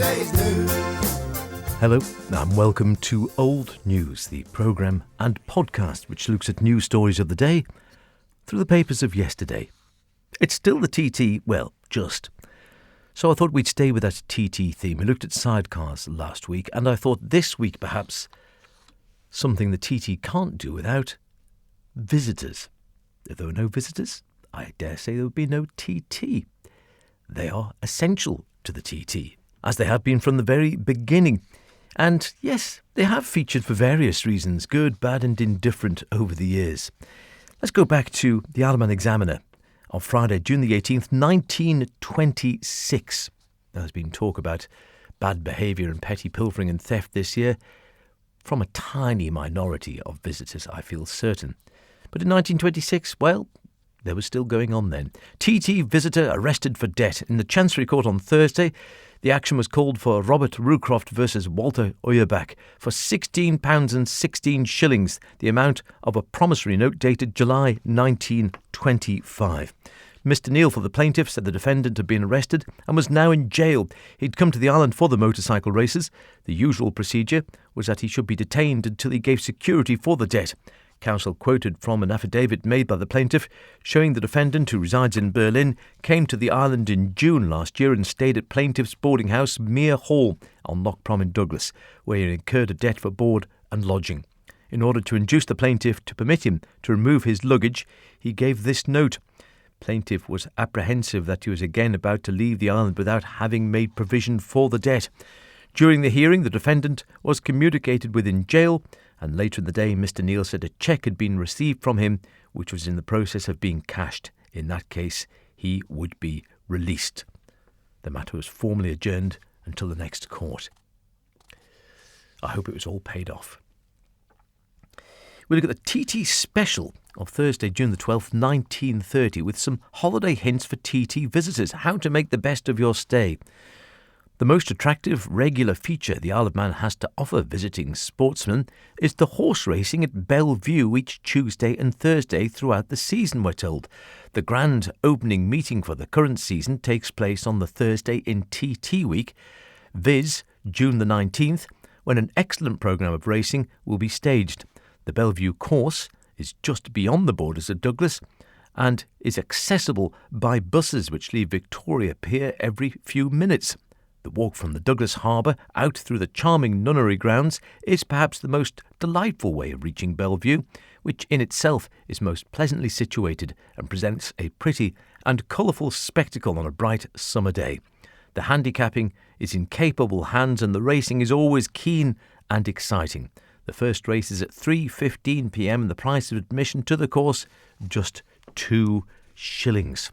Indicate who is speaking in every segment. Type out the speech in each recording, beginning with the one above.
Speaker 1: today's news.
Speaker 2: Hello, and welcome to Old News, the programme and podcast which looks at news stories of the day through the papers of yesterday. It's still the TT, well, just. So I thought we'd stay with that TT theme. We looked at sidecars last week, and I thought this week perhaps something the TT can't do without visitors. If there were no visitors, I dare say there would be no TT. They are essential to the TT, as they have been from the very beginning. And yes, they have featured for various reasons, good, bad and indifferent, over the years. Let's go back to the Isle of Man Examiner on Friday, June the 18th, 1926. There's been talk about bad behaviour and petty pilfering and theft this year from a tiny minority of visitors, I feel certain. But in 1926, well, there was still going on then. TT visitor arrested for debt. In the Chancery Court on Thursday, the action was called for Robert Rucroft versus Walter Uyerbach for £16 and 16 shillings, the amount of a promissory note dated July 1925. Mr Neal, for the plaintiff, said the defendant had been arrested and was now in jail. He'd come to the island for the motorcycle races. The usual procedure was that he should be detained until he gave security for the debt. Counsel quoted from an affidavit made by the plaintiff showing the defendant, who resides in Berlin, came to the island in June last year and stayed at plaintiff's boarding house Mere Hall on Loch Prom in Douglas, where he incurred a debt for board and lodging. In order to induce the plaintiff to permit him to remove his luggage, he gave this note. Plaintiff was apprehensive that he was again about to leave the island without having made provision for the debt. During the hearing, the defendant was communicated with in jail, and later in the day Mr Neal said a cheque had been received from him which was in the process of being cashed. In that case, he would be released. The matter was formally adjourned until the next court. I hope it was all paid off. We look at the TT Special of Thursday, June the 12th, 1930, with some holiday hints for TT visitors, how to make the best of your stay. The most attractive regular feature the Isle of Man has to offer visiting sportsmen is the horse racing at Belle Vue each Tuesday and Thursday throughout the season, we're told. The grand opening meeting for the current season takes place on the Thursday in TT week, viz. June the 19th, when an excellent programme of racing will be staged. The Belle Vue course is just beyond the borders of Douglas and is accessible by buses which leave Victoria Pier every few minutes. The walk from the Douglas Harbour out through the charming nunnery grounds is perhaps the most delightful way of reaching Belle Vue, which in itself is most pleasantly situated and presents a pretty and colourful spectacle on a bright summer day. The handicapping is in capable hands and the racing is always keen and exciting. The first race is at 3:15 p.m. and the price of admission to the course just 2 shillings.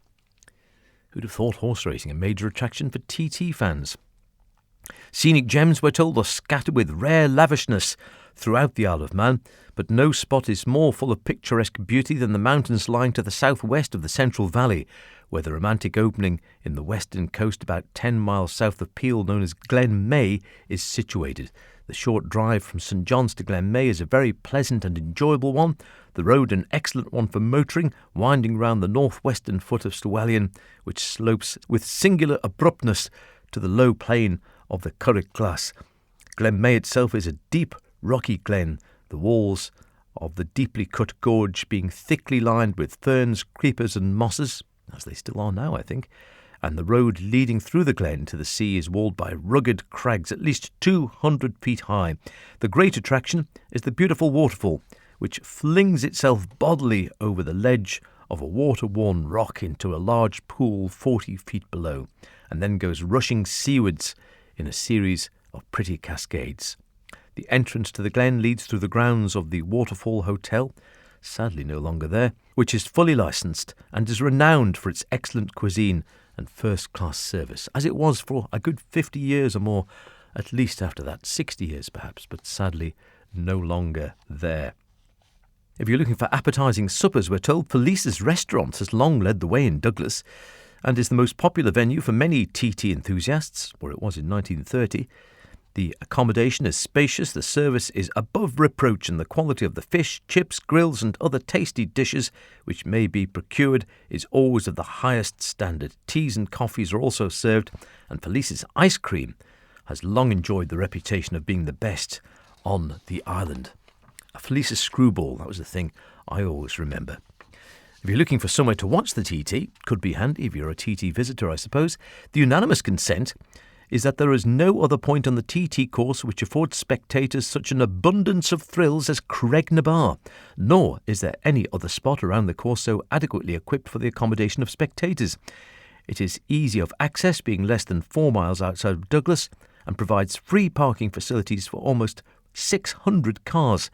Speaker 2: Who'd have thought horse racing a major attraction for TT fans? Scenic gems, we're told, are scattered with rare lavishness throughout the Isle of Man, but no spot is more full of picturesque beauty than the mountains lying to the southwest of the Central Valley, where the romantic opening in the western coast about 10 miles south of Peel, known as Glen May, is situated. The short drive from St John's to Glen May is a very pleasant and enjoyable one, the road an excellent one for motoring, winding round the northwestern foot of Stawellion, which slopes with singular abruptness to the low plain of the Curragh Glass. Glen May itself is a deep, rocky glen, the walls of the deeply cut gorge being thickly lined with ferns, creepers and mosses, as they still are now, I think, and the road leading through the glen to the sea is walled by rugged crags at least 200 feet high. The great attraction is the beautiful waterfall, which flings itself bodily over the ledge of a water-worn rock into a large pool 40 feet below, and then goes rushing seawards in a series of pretty cascades. The entrance to the glen leads through the grounds of the Waterfall Hotel, sadly no longer there, which is fully licensed and is renowned for its excellent cuisine and first-class service, as it was for a good 50 years or more, at least after that, 60 years perhaps, but sadly no longer there. If you're looking for appetising suppers, we're told Felice's Restaurant has long led the way in Douglas and is the most popular venue for many TT enthusiasts, or it was in 1930. The accommodation is spacious, the service is above reproach, and the quality of the fish, chips, grills and other tasty dishes which may be procured is always of the highest standard. Teas and coffees are also served, and Felice's ice cream has long enjoyed the reputation of being the best on the island. A Felicia screwball, that was the thing I always remember. If you're looking for somewhere to watch the TT, could be handy if you're a TT visitor, I suppose. The unanimous consent is that there is no other point on the TT course which affords spectators such an abundance of thrills as Craignabar, nor is there any other spot around the course so adequately equipped for the accommodation of spectators. It is easy of access, being less than 4 miles outside of Douglas, and provides free parking facilities for almost 600 cars,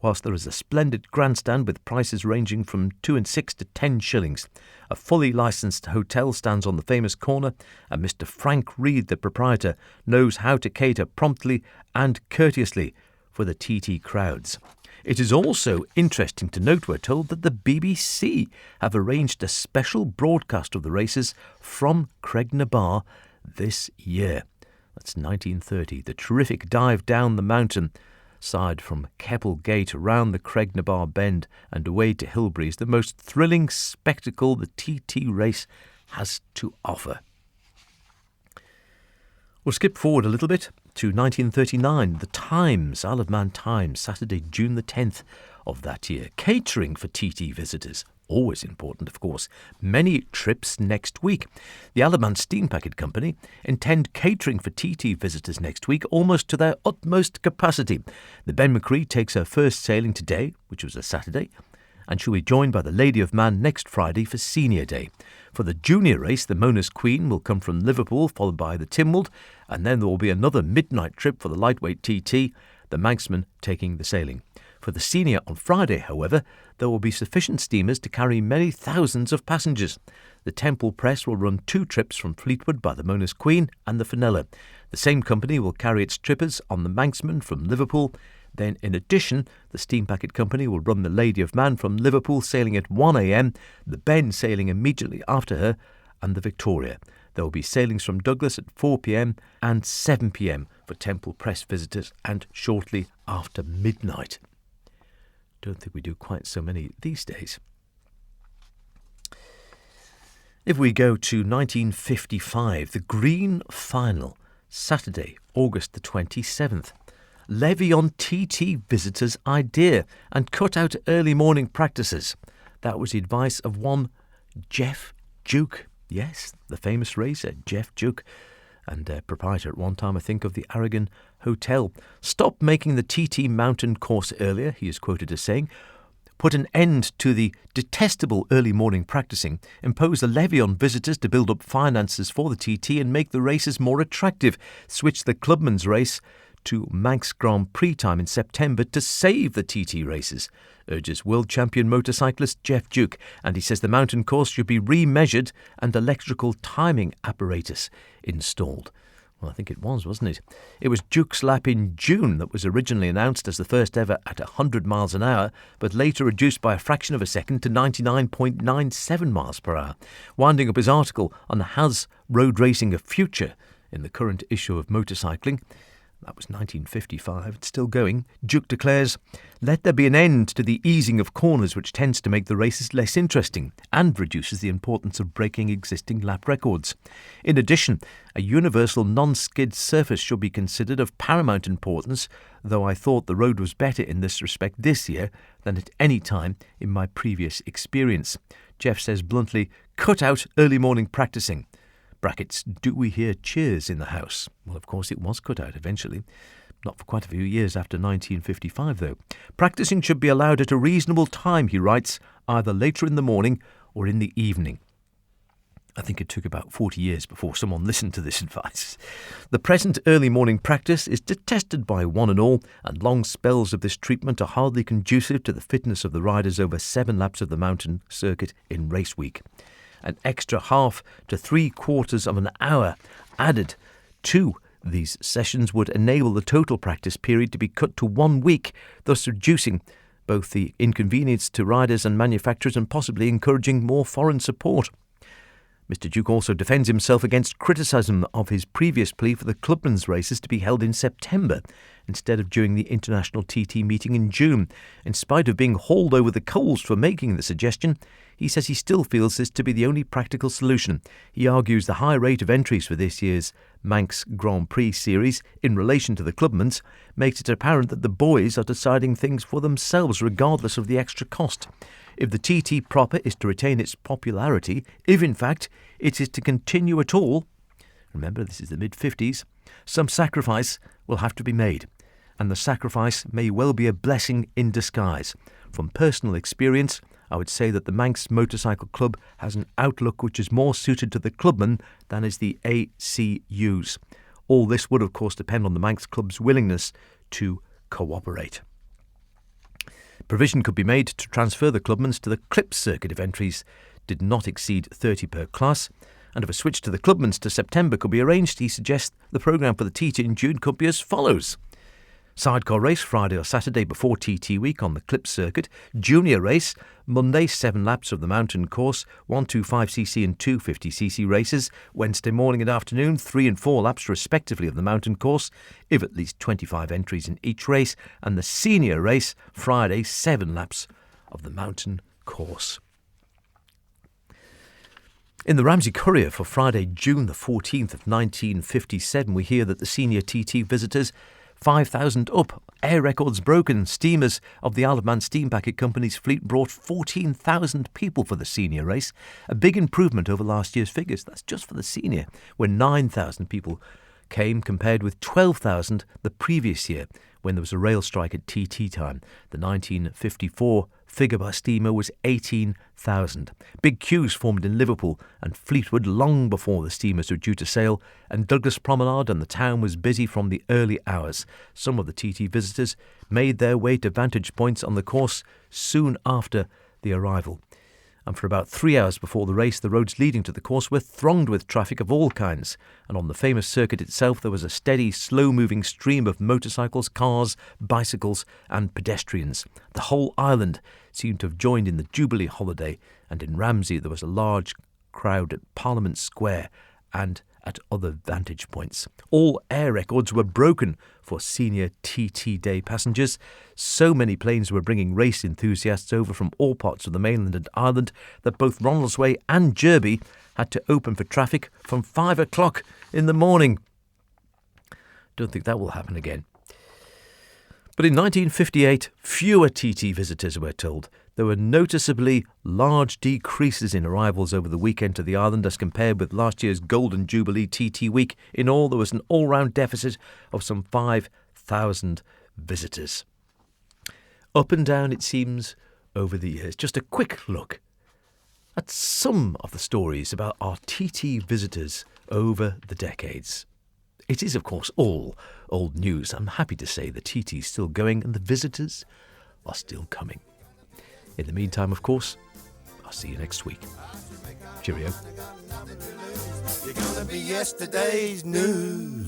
Speaker 2: whilst there is a splendid grandstand with prices ranging from 2 and 6 to 10 shillings. A fully licensed hotel stands on the famous corner, and Mr. Frank Reed, the proprietor, knows how to cater promptly and courteously for the TT crowds. It is also interesting to note, we're told, that the BBC have arranged a special broadcast of the races from Craignabar this year. That's 1930. The terrific dive down the mountain side from Keppel Gate around the Craignabar Bend and away to Hilbury is the most thrilling spectacle the TT race has to offer. We'll skip forward a little bit to 1939. The Times, Isle of Man Times, Saturday, June the 10th of that year. Catering for TT visitors. Always important, of course. Many trips next week. The Isle of Man Steam Packet Company intend catering for TT visitors next week almost to their utmost capacity. The Ben McCree takes her first sailing today, which was a Saturday, and she'll be joined by the Lady of Man next Friday for Senior Day. For the junior race, the Mona's Queen will come from Liverpool, followed by the Tynwald, and then there will be another midnight trip for the lightweight TT, the Manxman taking the sailing. For the senior on Friday, however, there will be sufficient steamers to carry many thousands of passengers. The Temple Press will run 2 trips from Fleetwood by the Mona's Queen and the Fenella. The same company will carry its trippers on the Manxman from Liverpool. Then, in addition, the Steam Packet Company will run the Lady of Man from Liverpool, sailing at 1 a.m, the Ben sailing immediately after her, and the Victoria. There will be sailings from Douglas at 4 p.m. and 7 p.m. for Temple Press visitors, and shortly after midnight. Don't think we do quite so many these days. If we go to 1955, the Green Final, Saturday, August the 27th. Levy on TT visitors' idea and cut out early morning practices. That was the advice of one Jeff Duke. Yes, the famous racer, Jeff Duke, and proprietor at one time, I think, of the Aragon Hotel. Stop making the TT mountain course earlier, he is quoted as saying. Put an end to the detestable early morning practicing. Impose a levy on visitors to build up finances for the TT and make the races more attractive. Switch the Clubman's race to Manx Grand Prix time in September to save the TT races, urges world champion motorcyclist Jeff Duke, and he says the mountain course should be remeasured and electrical timing apparatus installed. Well, I think it was, wasn't it? It was Duke's lap in June that was originally announced as the first ever at 100 miles an hour, but later reduced by a fraction of a second to 99.97 miles per hour. Winding up his article on Has Road Racing a Future in the current issue of Motorcycling, that was 1955, it's still going, Duke declares, let there be an end to the easing of corners which tends to make the races less interesting and reduces the importance of breaking existing lap records. In addition, a universal non-skid surface should be considered of paramount importance, though I thought the road was better in this respect this year than at any time in my previous experience. Jeff says bluntly, cut out early morning practicing. Brackets, do we hear cheers in the house? Well, of course, it was cut out eventually. Not for quite a few years after 1955, though. Practicing should be allowed at a reasonable time, he writes, either later in the morning or in the evening. I think it took about 40 years before someone listened to this advice. The present early morning practice is detested by one and all, and long spells of this treatment are hardly conducive to the fitness of the riders over 7 laps of the mountain circuit in race week. An extra half to 3/4 of an hour added to these sessions would enable the total practice period to be cut to 1 week, thus reducing both the inconvenience to riders and manufacturers and possibly encouraging more foreign support. Mr. Duke also defends himself against criticism of his previous plea for the Clubman's races to be held in September instead of during the International TT meeting in June. In spite of being hauled over the coals for making the suggestion, He says he still feels this to be the only practical solution. He argues the high rate of entries for this year's Manx Grand Prix series in relation to the clubmans makes it apparent that the boys are deciding things for themselves regardless of the extra cost. If the TT proper is to retain its popularity, if in fact it is to continue at all, remember this is the mid-50s, some sacrifice will have to be made. And the sacrifice may well be a blessing in disguise. From personal experience, I would say that the Manx Motorcycle Club has an outlook which is more suited to the clubman than is the ACU's. All this would, of course, depend on the Manx Club's willingness to cooperate. Provision could be made to transfer the clubmans to the Clip circuit if entries did not exceed 30 per class, and if a switch to the clubmans to September could be arranged, he suggests the programme for the TT in June could be as follows. Sidecar race Friday or Saturday before TT week on the Clip circuit. Junior race Monday, 7 laps of the mountain course, 125cc and 250cc races. Wednesday morning and afternoon, 3 and 4 laps respectively of the mountain course, if at least 25 entries in each race. And the senior race Friday, 7 laps of the mountain course. In the Ramsey Courier for Friday, June the 14th of 1957, we hear that the senior TT visitors 5,000 up, air records broken. Steamers of the Isle of Man Steam Packet Company's fleet brought 14,000 people for the senior race, a big improvement over last year's figures. That's just for the senior, where 9,000 people came compared with 12,000 the previous year when there was a rail strike at TT time. The 1954 figure by steamer was 18,000. Big queues formed in Liverpool and Fleetwood long before the steamers were due to sail, and Douglas Promenade and the town was busy from the early hours. Some of the TT visitors made their way to vantage points on the course soon after the arrival. And for about 3 hours before the race, the roads leading to the course were thronged with traffic of all kinds, and on the famous circuit itself there was a steady, slow-moving stream of motorcycles, cars, bicycles and pedestrians. The whole island seemed to have joined in the Jubilee holiday, and in Ramsey there was a large crowd at Parliament Square and at other vantage points. All air records were broken for senior TT Day passengers. So many planes were bringing race enthusiasts over from all parts of the mainland and island that both Ronaldsway and Derby had to open for traffic from 5 o'clock in the morning. Don't think that will happen again. But in 1958, fewer TT visitors were told. There were noticeably large decreases in arrivals over the weekend to the island as compared with last year's Golden Jubilee TT week. In all, there was an all-round deficit of some 5,000 visitors. Up and down, it seems, over the years. Just a quick look at some of the stories about our TT visitors over the decades. It is, of course, all old news. I'm happy to say the TT is still going and the visitors are still coming. In the meantime, of course, I'll see you next week. Cheerio.
Speaker 1: You're gonna be yesterday's news.